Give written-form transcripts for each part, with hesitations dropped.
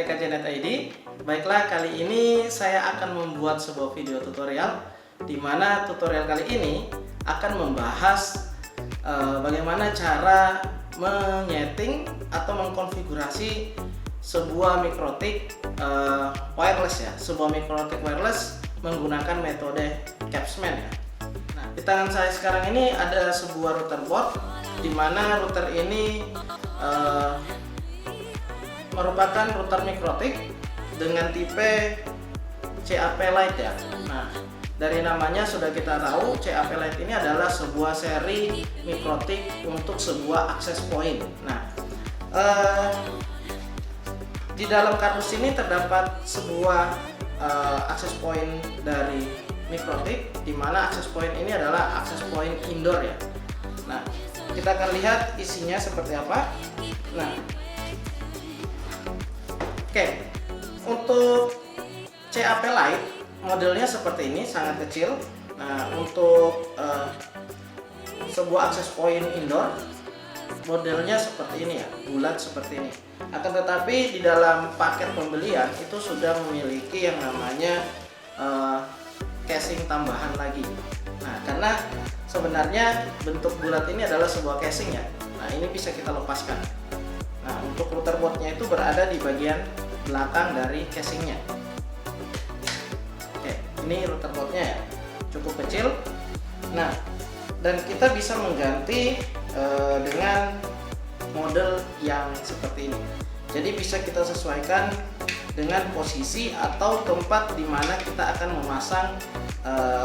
TKJ.net ID. Baiklah, kali ini saya akan membuat sebuah video tutorial di mana tutorial kali ini akan membahas bagaimana cara menyeting atau mengkonfigurasi sebuah mikrotik wireless ya, sebuah mikrotik wireless menggunakan metode Capsman ya. Nah, di tangan saya sekarang ini ada sebuah router board di mana router ini merupakan router mikrotik dengan tipe CAP Lite ya. Nah, dari namanya sudah kita tahu CAP Lite ini adalah sebuah seri mikrotik untuk sebuah access point. Nah, di dalam kardus ini terdapat sebuah access point dari mikrotik, di mana access point ini adalah access point indoor ya. Nah, kita akan lihat isinya seperti apa. Nah, oke, untuk CAP Lite modelnya seperti ini, sangat kecil. Nah, untuk sebuah access point indoor modelnya seperti ini ya, bulat seperti ini. Akan tetapi di dalam paket pembelian itu sudah memiliki yang namanya casing tambahan lagi. Nah, karena sebenarnya bentuk bulat ini adalah sebuah casing ya. Nah, ini bisa kita lepaskan. Nah, untuk router boardnya itu berada di bagian belakang dari casingnya. Oke, ini router boardnya ya, cukup kecil. Nah, dan kita bisa mengganti dengan model yang seperti ini. Jadi bisa kita sesuaikan dengan posisi atau tempat di mana kita akan memasang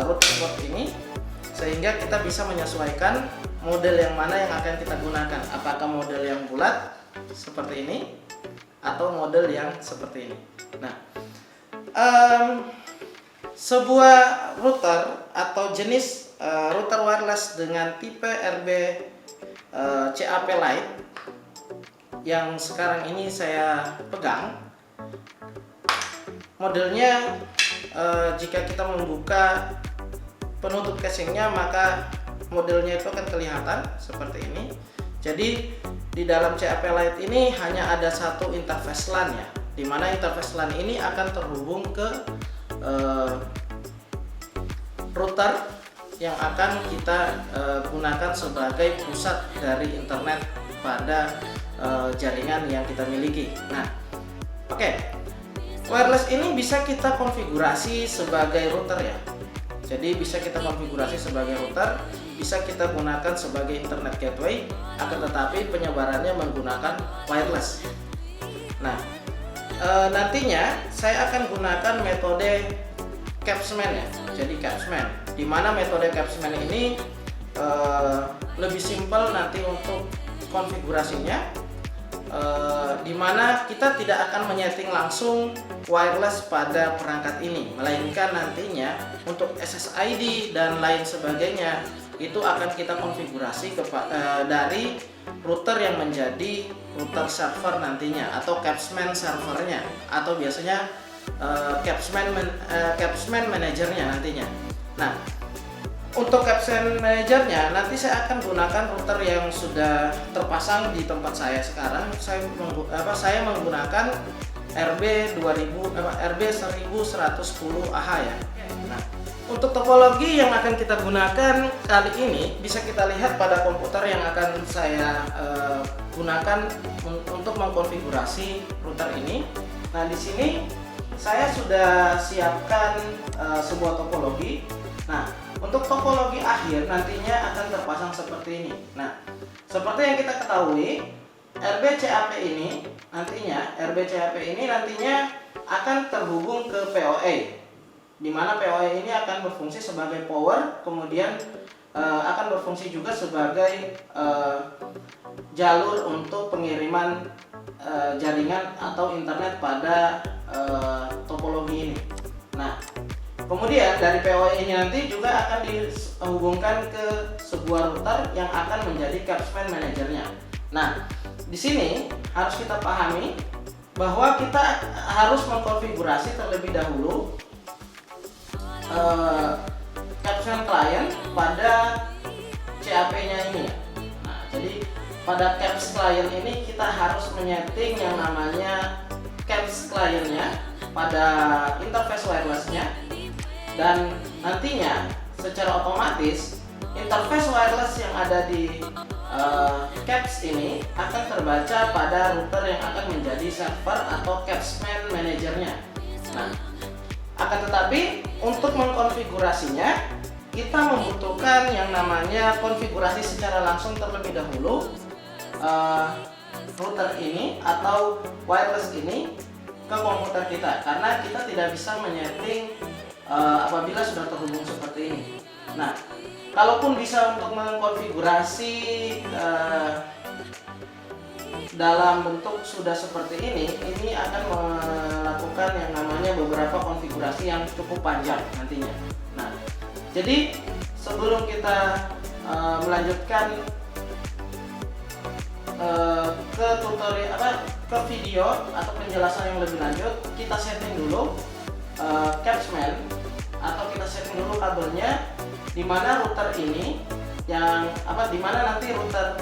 router board ini, sehingga kita bisa menyesuaikan model yang mana yang akan kita gunakan. Apakah model yang bulat seperti ini atau model yang seperti ini. Nah, sebuah router atau jenis router wireless dengan tipe RB CAP Lite yang sekarang ini saya pegang, modelnya jika kita membuka penutup casingnya maka modelnya itu akan kelihatan seperti ini. Jadi di dalam CAP Lite ini hanya ada satu interface LAN ya, dimana interface LAN ini akan terhubung ke router yang akan kita gunakan sebagai pusat dari internet pada jaringan yang kita miliki. Nah, oke, wireless ini bisa kita konfigurasi sebagai router ya. Jadi bisa kita konfigurasi sebagai router, bisa kita gunakan sebagai internet gateway, akan tetapi penyebarannya menggunakan wireless. Nah, nantinya saya akan gunakan metode Capsman ya. Jadi Capsman, di mana metode Capsman ini lebih simpel nanti untuk konfigurasinya, di mana kita tidak akan menyeting langsung wireless pada perangkat ini, melainkan nantinya untuk SSID dan lain sebagainya itu akan kita konfigurasi dari router yang menjadi router server nantinya, atau Capsman servernya, atau biasanya Capsman manajernya nantinya. Nah, untuk Capsman manajernya nanti saya akan gunakan router yang sudah terpasang di tempat saya sekarang. Saya menggunakan RB1110AH ya. Nah, untuk topologi yang akan kita gunakan kali ini bisa kita lihat pada komputer yang akan saya gunakan untuk mengkonfigurasi router ini. Nah, di sini saya sudah siapkan sebuah topologi. Nah, untuk topologi akhir nantinya akan terpasang seperti ini. Nah, seperti yang kita ketahui, RBCAP ini nantinya akan terhubung ke PoE, di mana PoE ini akan berfungsi sebagai power, kemudian akan berfungsi juga sebagai jalur untuk pengiriman jaringan atau internet pada topologi ini. Nah, kemudian dari PoE ini nanti juga akan dihubungkan ke sebuah router yang akan menjadi Capsman manajernya. Nah, di sini harus kita pahami bahwa kita harus mengkonfigurasi terlebih dahulu Capsman client pada CAP-nya ini ya. Nah, jadi pada Caps client ini kita harus menyeting yang namanya caps kliennya pada interface wirelessnya, dan nantinya secara otomatis interface wireless yang ada di caps ini akan terbaca pada router yang akan menjadi server atau capsman manajernya. Nah, akan tetapi untuk mengkonfigurasinya kita membutuhkan yang namanya konfigurasi secara langsung terlebih dahulu router ini atau wireless ini ke komputer kita, karena kita tidak bisa menyeting apabila sudah terhubung seperti ini. Nah, kalaupun bisa untuk mengkonfigurasi dalam bentuk sudah seperti ini akan melakukan yang namanya beberapa konfigurasi yang cukup panjang nantinya. Nah, jadi sebelum kita melanjutkan ke tutorial ke video atau penjelasan yang lebih lanjut, kita setting dulu capsman atau kita setting dulu kabelnya, di mana router ini yang di mana nanti router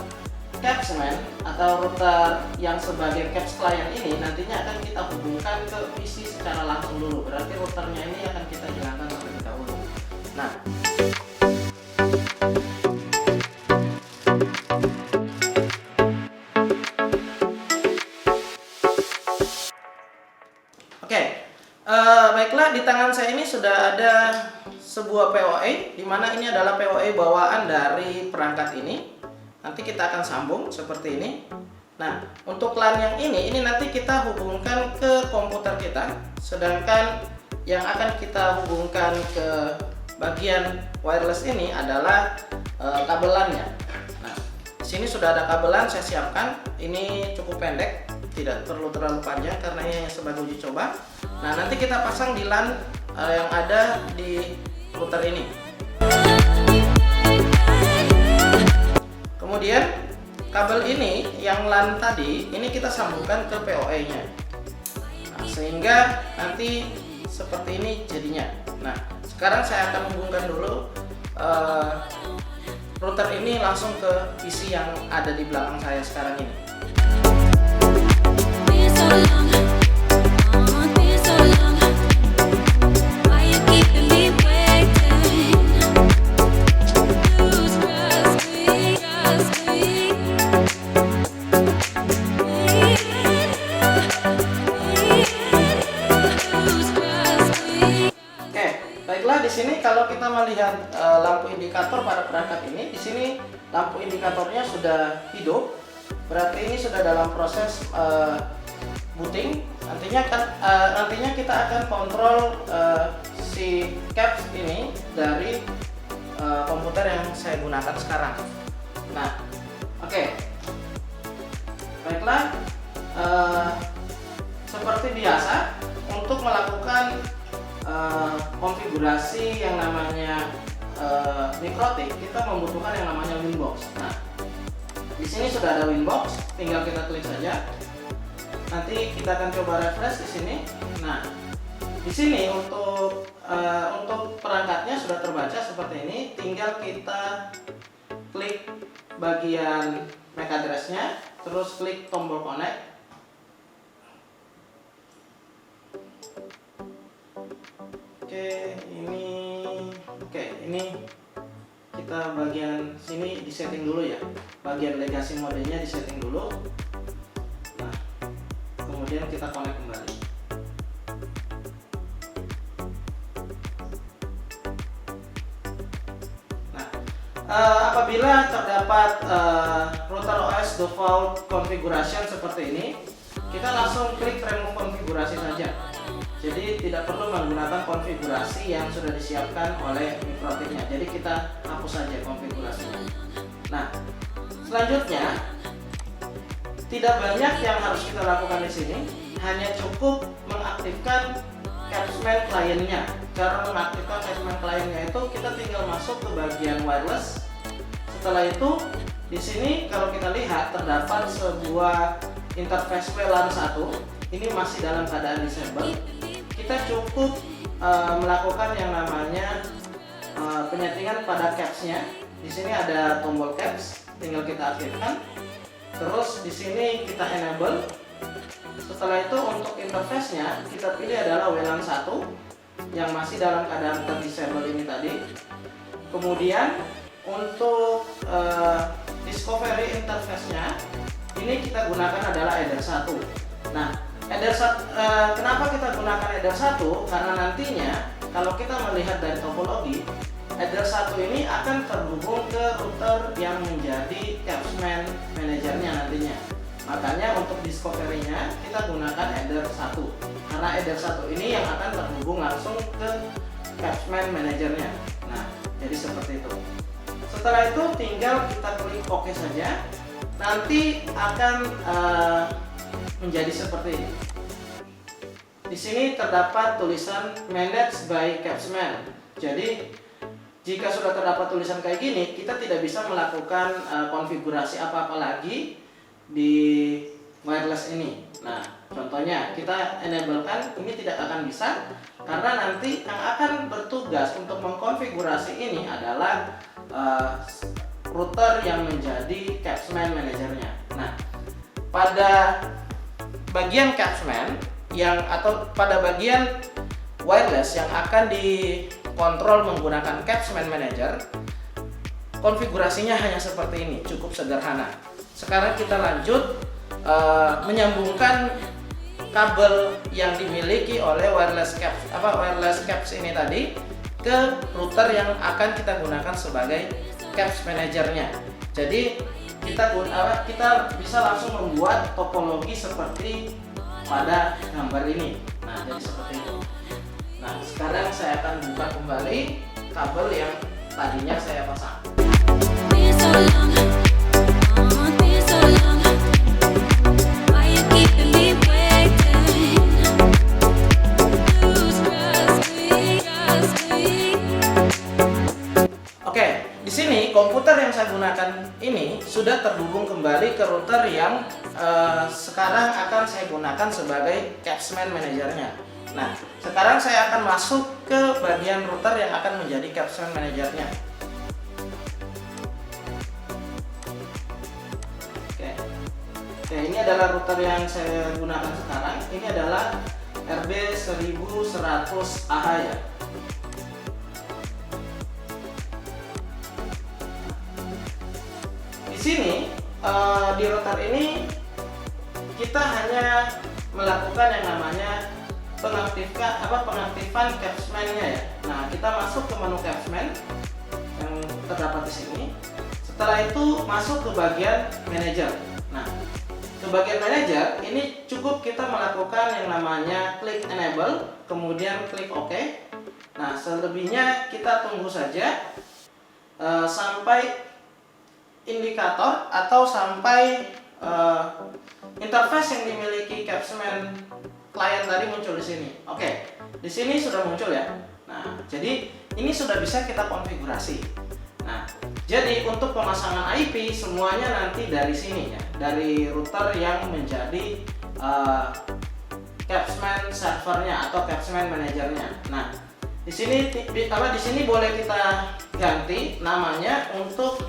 capsman atau router yang sebagai caps client ini nantinya akan kita hubungkan ke PC secara langsung dulu. Berarti routernya ini akan kita hilangkan terlebih dahulu. Nah, baiklah, di tangan saya ini sudah ada sebuah PoE, di mana ini adalah PoE bawaan dari perangkat ini. Nanti kita akan sambung seperti ini. Nah, untuk LAN yang ini nanti kita hubungkan ke komputer kita, sedangkan yang akan kita hubungkan ke bagian wireless ini adalah kabel LAN-nya. Nah, di sini sudah ada kabel LAN saya siapkan. Ini cukup pendek, tidak perlu terlalu panjang karena ini hanya sebagai uji coba. Nah, nanti kita pasang di LAN yang ada di router ini. Kemudian kabel ini yang LAN tadi ini kita sambungkan ke PoE-nya. Nah, sehingga nanti seperti ini jadinya. Nah, sekarang saya akan hubungkan dulu router ini langsung ke PC yang ada di belakang saya sekarang ini. Di sini kalau kita melihat lampu indikator pada perangkat ini, di sini lampu indikatornya sudah hidup, berarti ini sudah dalam proses booting. Nantinya kita akan kontrol si caps ini dari komputer yang saya gunakan sekarang. Nah, oke. Baiklah, seperti biasa untuk melakukan konfigurasi yang namanya Mikrotik, kita membutuhkan yang namanya Winbox. Nah, di sini sudah ada Winbox, tinggal kita klik saja. Nanti kita akan coba refresh di sini. Nah, di sini untuk perangkatnya sudah terbaca seperti ini. Tinggal kita klik bagian MAC address-nya, terus klik tombol connect. Ini kita bagian sini disetting dulu ya, bagian legasi modenya disetting dulu. Nah, kemudian kita connect kembali. Nah, apabila terdapat router OS default configuration seperti ini, kita langsung klik remove konfigurasi saja. Jadi tidak perlu menggunakan konfigurasi yang sudah disiapkan oleh Mikrotiknya. Jadi kita hapus saja konfigurasinya. Nah, selanjutnya tidak banyak yang harus kita lakukan di sini. Hanya cukup mengaktifkan capsman kliennya. Cara mengaktifkan capsman kliennya itu kita tinggal masuk ke bagian wireless. Setelah itu di sini kalau kita lihat terdapat sebuah interface WLAN 1. Ini masih dalam keadaan disable. Kita cukup melakukan yang namanya penyetingan pada capsnya. Di sini ada tombol caps, tinggal kita aktifkan. Terus di sini kita enable Setelah itu untuk interface-nya kita pilih adalah WLAN 1 yang masih dalam keadaan terdisable ini tadi. Kemudian untuk discovery interface-nya ini kita gunakan adalah Adder 1. Nah, kenapa kita gunakan Adder 1? Karena nantinya kalau kita melihat dari topologi, Adder 1 ini akan terhubung ke router yang menjadi Capsman manajernya nantinya. Makanya untuk discovery-nya kita gunakan Adder 1. Karena Adder 1 ini yang akan terhubung langsung ke Capsman manajernya. Nah, jadi seperti itu. Setelah itu tinggal kita klik OK saja. Nanti akan menjadi seperti ini. Di sini terdapat tulisan Managed by Capsman. Jadi jika sudah terdapat tulisan kayak gini, kita tidak bisa melakukan konfigurasi apa-apa lagi di wireless ini. Nah, contohnya kita enablekan ini tidak akan bisa karena nanti yang akan bertugas untuk mengkonfigurasi ini adalah router yang menjadi Capsman manajernya. Nah, pada bagian Capsman atau pada bagian wireless yang akan dikontrol menggunakan Capsman manager, konfigurasinya hanya seperti ini, cukup sederhana. Sekarang kita lanjut menyambungkan kabel yang dimiliki oleh wireless caps ini tadi ke router yang akan kita gunakan sebagai caps manajernya. Jadi kita bisa langsung membuat topologi seperti pada gambar ini. Nah, jadi seperti itu. Nah, sekarang saya akan buka kembali kabel yang tadinya saya pasang. Komputer yang saya gunakan ini sudah terhubung kembali ke router yang sekarang akan saya gunakan sebagai Capsman manajernya. Nah, sekarang saya akan masuk ke bagian router yang akan menjadi Capsman manajernya. Oke, ini adalah router yang saya gunakan sekarang. Ini adalah RB1100AH ya. Di sini di router ini kita hanya melakukan yang namanya pengaktifan Capsman-nya ya. Nah, kita masuk ke menu Capsman yang terdapat di sini. Setelah itu masuk ke bagian manager. Nah, ke bagian manager ini cukup kita melakukan yang namanya klik enable, kemudian klik OK. Nah, selebihnya kita tunggu saja sampai indikator atau sampai interface yang dimiliki Capsman client tadi muncul di sini. Oke, di sini sudah muncul ya. Nah, jadi ini sudah bisa kita konfigurasi. Nah, jadi untuk pemasangan IP semuanya nanti dari sini ya, dari router yang menjadi Capsman servernya atau Capsman manajernya. Nah, di sini boleh kita ganti namanya untuk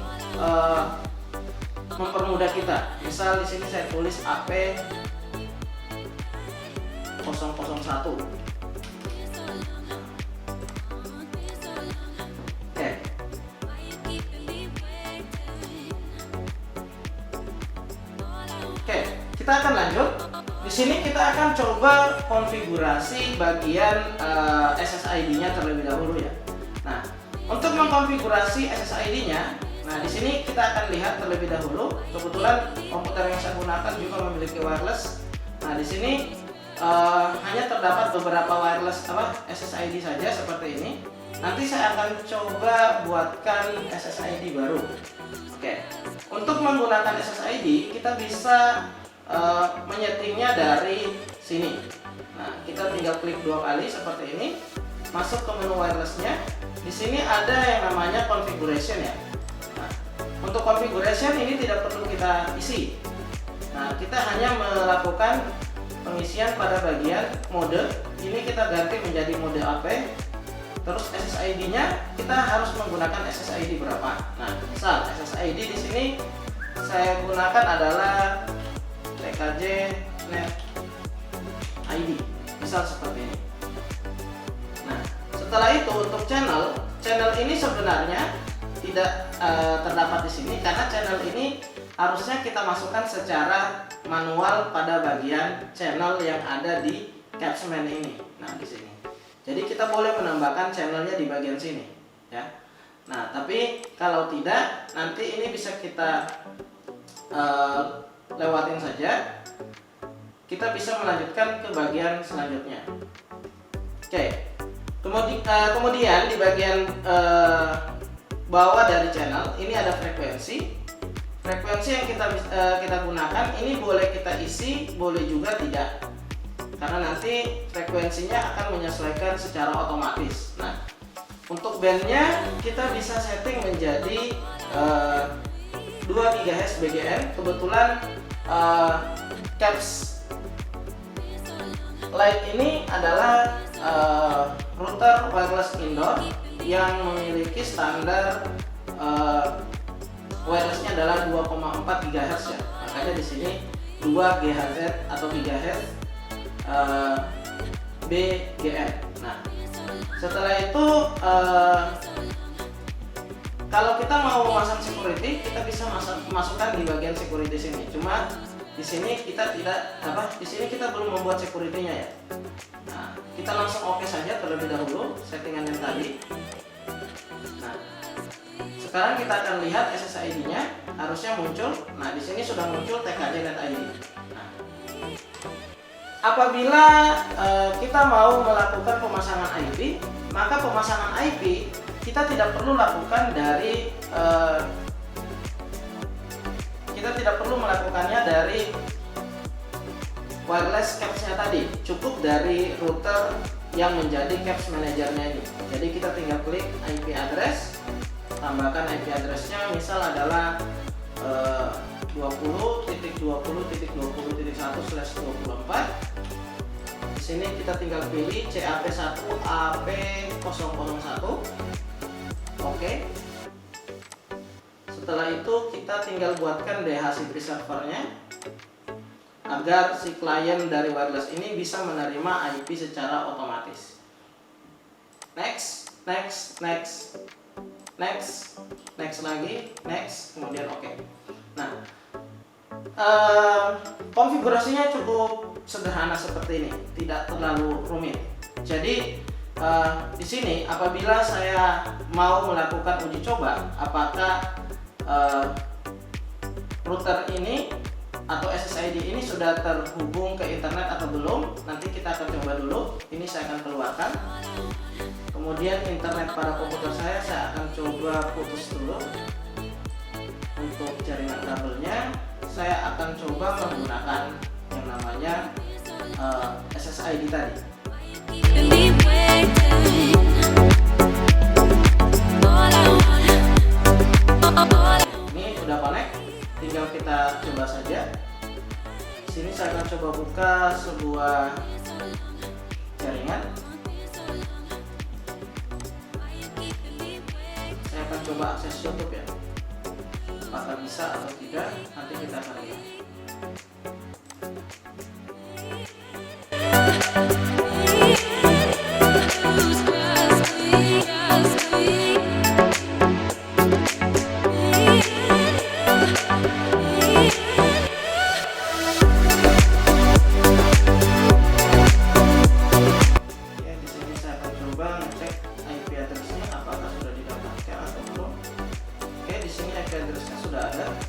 mempermudah kita. Misal di sini saya tulis AP001. Oke. Oke, kita akan lanjut. Di sini kita akan coba konfigurasi bagian SSID-nya terlebih dahulu ya. Nah, untuk mengkonfigurasi SSID-nya, nah, di sini kita akan lihat terlebih dahulu. Kebetulan komputer yang saya gunakan juga memiliki wireless. Nah, di sini hanya terdapat beberapa wireless SSID saja seperti ini. Nanti saya akan coba buatkan SSID baru. Oke. Untuk menggunakan SSID kita bisa menyetingnya dari sini. Nah, kita tinggal klik dua kali seperti ini. Masuk ke menu wirelessnya. Di sini ada yang namanya configuration ya. Untuk configuration ini tidak perlu kita isi. Nah, kita hanya melakukan pengisian pada bagian mode. Ini kita ganti menjadi mode AP. Terus SSID-nya kita harus menggunakan SSID berapa? Nah, misal SSID di sini saya gunakan adalah TKJ capsnet ID, misal seperti ini. Nah, setelah itu untuk channel ini sebenarnya tidak terdapat di sini karena channel ini harusnya kita masukkan secara manual pada bagian channel yang ada di capsnet ini. Nah, di sini. Jadi kita boleh menambahkan channelnya di bagian sini, ya. Nah, tapi kalau tidak, nanti ini bisa kita lewatin saja. Kita bisa melanjutkan ke bagian selanjutnya. Oke. Kemudian di bagian bawah dari channel ini ada frekuensi. Frekuensi yang kita gunakan ini boleh kita isi, boleh juga tidak. Karena nanti frekuensinya akan menyesuaikan secara otomatis. Nah, untuk bandnya kita bisa setting menjadi 2 GHz BGN. Kebetulan Caps Lite ini adalah router wireless indoor yang memiliki standar wirelessnya adalah 2,4 GHz ya. Makanya di sini 2 GHz atau GHz BGN. Nah, setelah itu kalau kita mau memasang security, kita bisa masukkan di bagian security sini. Cuma di sini kita di sini kita belum membuat security-nya ya. Nah, kita langsung oke saja terlebih dahulu settingan yang tadi. Nah, sekarang kita akan lihat SSID-nya harusnya muncul. Nah, di sini sudah muncul tkj.id. Nah, apabila kita mau melakukan pemasangan IP, maka pemasangan IP kita tidak perlu lakukan dari melakukannya dari wireless caps-nya tadi. Cukup dari router yang menjadi caps manajernya ini. Jadi kita tinggal klik IP address, tambahkan IP address-nya misal adalah 20.20.20.1/24. Di sini kita tinggal pilih CAP1AP001. Oke. Setelah itu kita tinggal buatkan DHCP servernya agar si klien dari wireless ini bisa menerima IP secara otomatis. Next lagi, kemudian oke. Nah, konfigurasinya cukup sederhana seperti ini, tidak terlalu rumit. Jadi di sini apabila saya mau melakukan uji coba apakah router ini atau SSID ini sudah terhubung ke internet atau belum, nanti kita akan coba dulu. Ini saya akan keluarkan. Kemudian internet pada komputer saya akan coba putus dulu. Untuk jaringan kabelnya saya akan coba menggunakan yang namanya SSID tadi. Ini sudah connect, tinggal kita coba saja. Sini saya akan coba buka sebuah jaringan. Saya akan coba akses YouTube ya. Apakah bisa atau tidak, nanti kita akan lihat.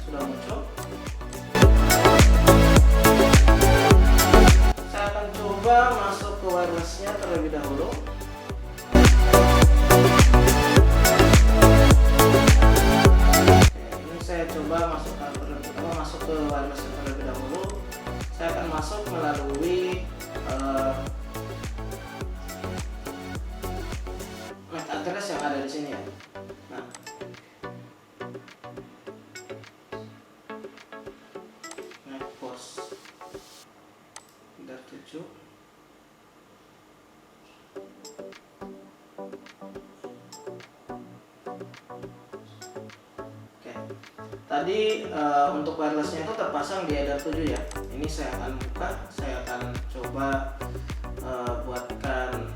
Sudah muncul. Saya akan coba masuk ke wirelessnya terlebih dahulu. Oke, ini saya coba masuk ke wirelessnya terlebih dahulu. Saya akan masuk melalui MAC address yang ada di sini ya. Nah, tadi untuk wirelessnya itu terpasang di header 7 ya. ini saya akan buka, saya akan coba buatkan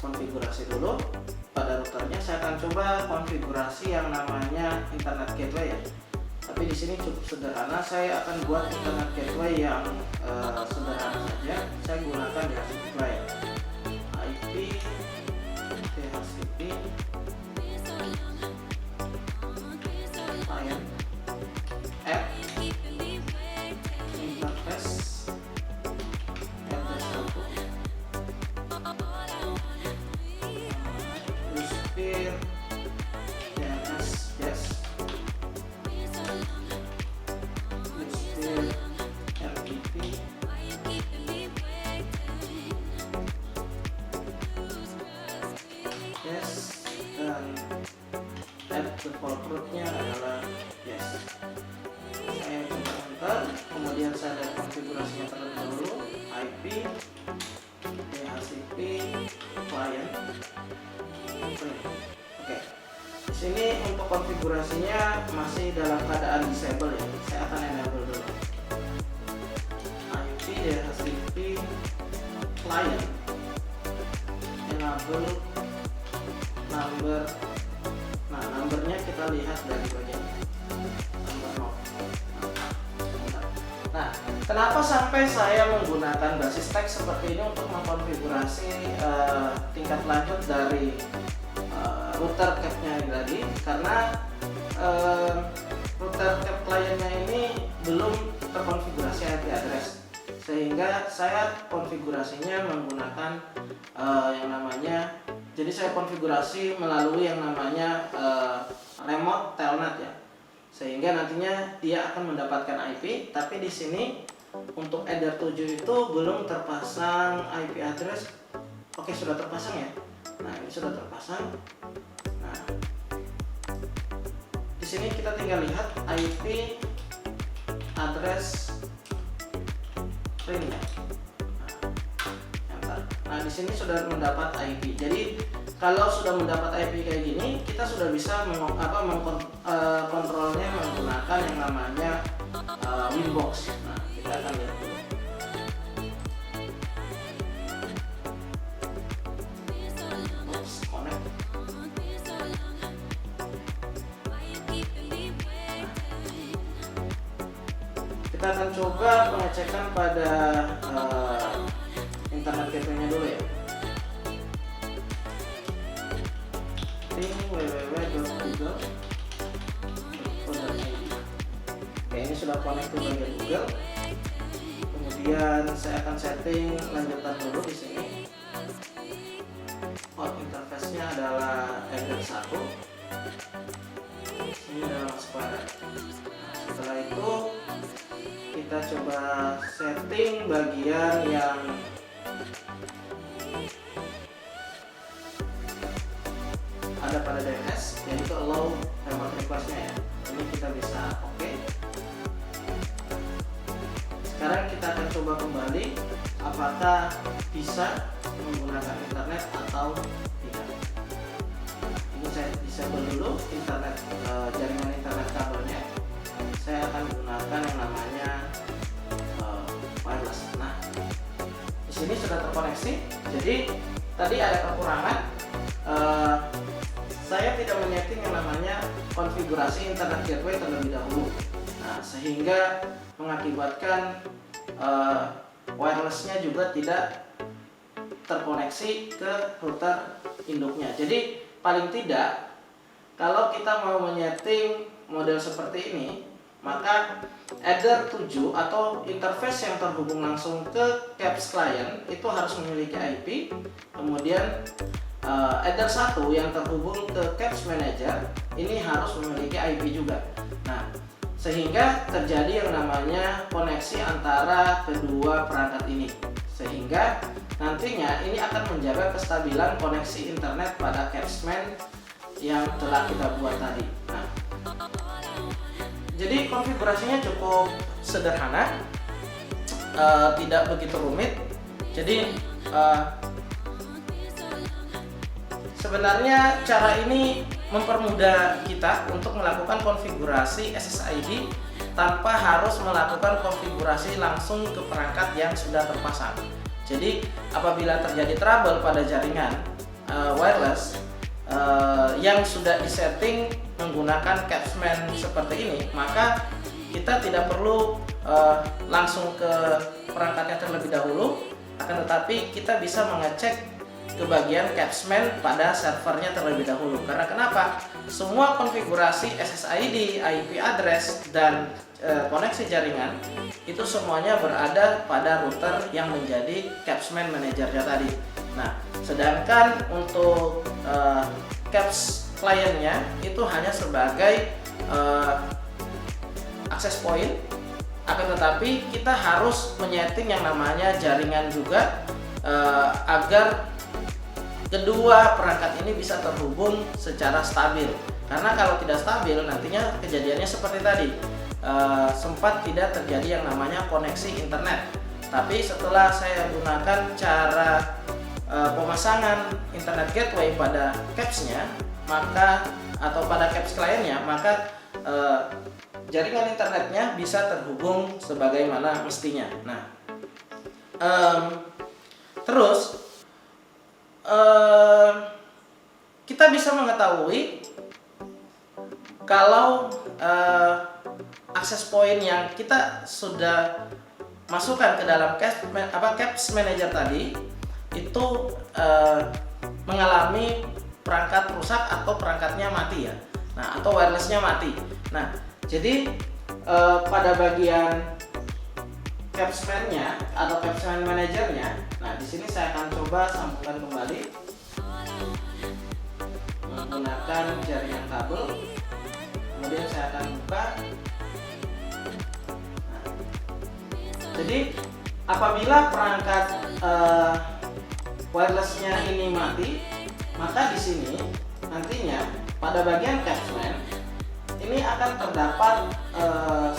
konfigurasi dulu pada routernya. Saya akan coba konfigurasi yang namanya internet gateway ya. Tapi di sini cukup sederhana. Saya akan buat internet gateway yang sederhana saja. Saya gunakan DHCP client, IP, DHCP client, app, interface, address 1, user, DNS, yes, user, RTP, yes, dan add default rootnya adalah yes. Saya coba enter, kemudian saya lihat konfigurasinya terlebih dahulu, IP, DHCP, client. Oke. Di sini untuk konfigurasinya masih dalam keadaan disable ya. Saya akan enable dulu. IP, DHCP, client, enable number. Nah, numbernya kita lihat dari bagian number 0. Nah, kenapa sampai saya menggunakan basis teks seperti ini untuk mengkonfigurasi tingkat lanjut dari router cap-nya ini tadi? Karena router cap client-nya ini belum terkonfigurasi IP address, sehingga saya konfigurasinya menggunakan yang namanya, jadi saya konfigurasi melalui yang namanya remote telnet ya, sehingga nantinya dia akan mendapatkan IP. Tapi di sini untuk Eder 7 itu belum terpasang IP address. Oke, sudah terpasang ya. Nah, ini sudah terpasang. Nah, di sini kita tinggal lihat IP address ring ya. Nah, di sini sudah mendapat IP. Jadi kalau sudah mendapat IP kayak gini, kita sudah bisa mengkontrolnya menggunakan yang namanya Winbox. Nah, kita akan lihat dulu. Winbox connect. Kita akan coba pengecekan pada internet gateway-nya dulu ya. Ping www.google.co.id. Oke, ini sudah connect ke bagian Google. Kemudian saya akan setting lanjutan dulu di sini. Port interface-nya adalah Eder 1. Ini adalah Square. Setelah itu kita coba setting bagian yang ada pada DNS, yaitu allow remote request-nya ya. Ini kita bisa oke. Sekarang kita akan coba kembali apakah bisa menggunakan internet atau tidak. Ini saya disable dulu internet, jaringan internet kabelnya. Saya akan gunakan yang namanya wireless. Nah, di sini sudah terkoneksi. Jadi tadi ada kekurangan. Saya tidak menyeting yang namanya konfigurasi internet gateway terlebih dahulu. Nah, sehingga mengakibatkan wirelessnya juga tidak terkoneksi ke router induknya. Jadi paling tidak kalau kita mau menyeting model seperti ini, maka Eder 7 atau interface yang terhubung langsung ke CAPS client itu harus memiliki IP. Kemudian Eder 1 yang terhubung ke CAPS manager ini harus memiliki IP juga. Nah, sehingga terjadi yang namanya koneksi antara kedua perangkat ini, sehingga nantinya ini akan menjaga kestabilan koneksi internet pada CAPSman yang telah kita buat tadi. Nah, jadi konfigurasinya cukup sederhana, tidak begitu rumit. Jadi sebenarnya cara ini mempermudah kita untuk melakukan konfigurasi SSID tanpa harus melakukan konfigurasi langsung ke perangkat yang sudah terpasang. Jadi apabila terjadi trouble pada jaringan wireless yang sudah disetting menggunakan Capsman seperti ini, maka kita tidak perlu langsung ke perangkatnya terlebih dahulu, akan tetapi kita bisa mengecek ke bagian Capsman pada servernya terlebih dahulu. Karena kenapa? Semua konfigurasi SSID, IP address, dan koneksi jaringan itu semuanya berada pada router yang menjadi Capsman manajernya tadi. Nah, sedangkan untuk Caps kliennya itu hanya sebagai access point, akan tetapi kita harus menyeting yang namanya jaringan juga agar kedua perangkat ini bisa terhubung secara stabil. Karena kalau tidak stabil nantinya kejadiannya seperti tadi, sempat tidak terjadi yang namanya koneksi internet. Tapi setelah saya gunakan cara pemasangan internet gateway pada Capsnya, maka atau pada Caps kliennya, maka jaringan internetnya bisa terhubung sebagaimana mestinya. Nah, terus kita bisa mengetahui kalau akses point yang kita sudah masukkan ke dalam Caps Manager tadi itu mengalami perangkat rusak atau perangkatnya mati ya. Nah, atau wirelessnya mati. Nah, jadi pada bagian Capsman-nya atau Capsman Manager-nya, nah di sini saya akan coba sambungkan kembali menggunakan jaringan kabel. Kemudian saya akan buka. Nah, jadi apabila perangkat wirelessnya ini mati, maka di sini nantinya pada bagian Capsman ini akan terdapat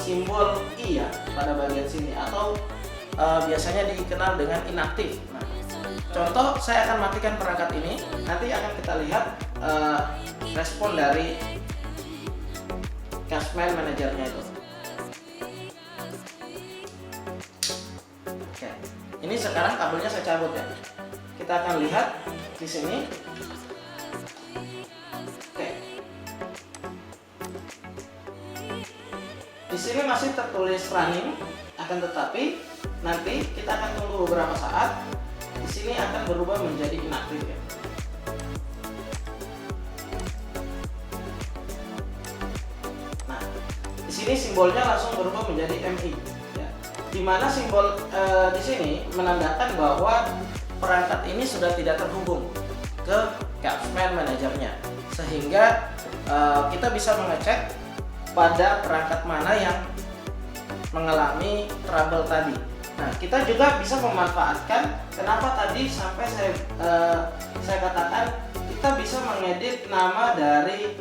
simbol I ya pada bagian sini, atau biasanya dikenal dengan inaktif. Nah, contoh saya akan matikan perangkat ini, nanti akan kita lihat respon dari Capsman manajernya itu. Oke, ini sekarang kabelnya saya cabut ya. Kita akan lihat di sini. Di sini masih tertulis running, akan tetapi nanti kita akan tunggu beberapa saat. Di sini akan berubah menjadi inaktif ya. Nah, di sini simbolnya langsung berubah menjadi MI. Ya. Dimana simbol di sini menandakan bahwa perangkat ini sudah tidak terhubung ke Capsman manajernya, sehingga kita bisa mengecek pada perangkat mana yang mengalami trouble tadi. Nah, kita juga bisa memanfaatkan, kenapa tadi sampai saya katakan kita bisa mengedit nama dari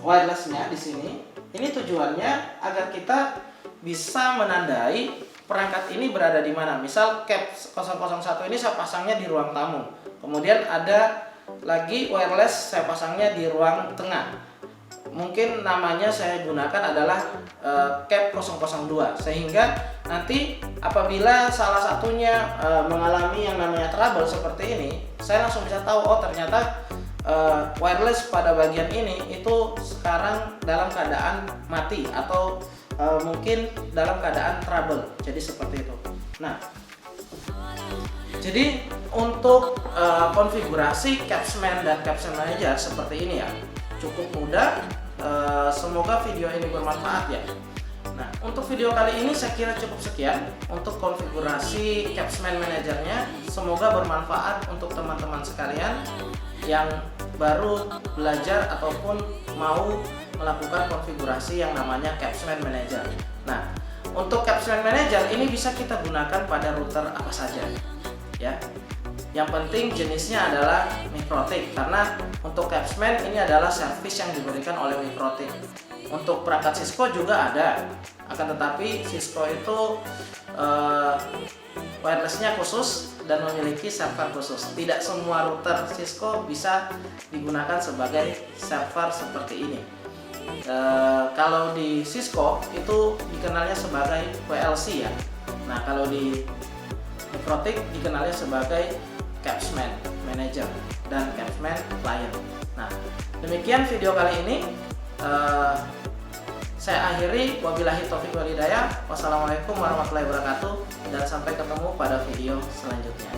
wirelessnya di sini. Ini tujuannya agar kita bisa menandai perangkat ini berada di mana. Misal Caps 001 ini saya pasangnya di ruang tamu. Kemudian ada lagi wireless saya pasangnya di ruang tengah. Mungkin namanya saya gunakan adalah Cap 002, sehingga nanti apabila salah satunya mengalami yang namanya trouble seperti ini, saya langsung bisa tahu, oh ternyata wireless pada bagian ini itu sekarang dalam keadaan mati atau mungkin dalam keadaan trouble. Jadi seperti itu. Nah, jadi untuk konfigurasi Capsman dan Capsman Manager seperti ini ya, cukup mudah. Semoga video ini bermanfaat ya. Nah, untuk video kali ini saya kira cukup sekian untuk konfigurasi Capsman manajernya. Semoga bermanfaat untuk teman-teman sekalian yang baru belajar ataupun mau melakukan konfigurasi yang namanya Capsman Manager. Nah, untuk Capsman Manager ini bisa kita gunakan pada router apa saja ya. Yang penting jenisnya adalah MikroTik, karena untuk Capsman ini adalah servis yang diberikan oleh MikroTik. Untuk perangkat Cisco juga ada, akan tetapi Cisco itu wirelessnya khusus dan memiliki server khusus. Tidak semua router Cisco bisa digunakan sebagai server seperti ini. Kalau di Cisco itu dikenalnya sebagai VLC ya. Nah, kalau di Niprotic dikenalnya sebagai Capsman Manager dan Capsman Client. Nah, demikian video kali ini. Saya akhiri, wabillahi taufiq wal hidayah. Wassalamualaikum warahmatullahi wabarakatuh, dan sampai ketemu pada video selanjutnya.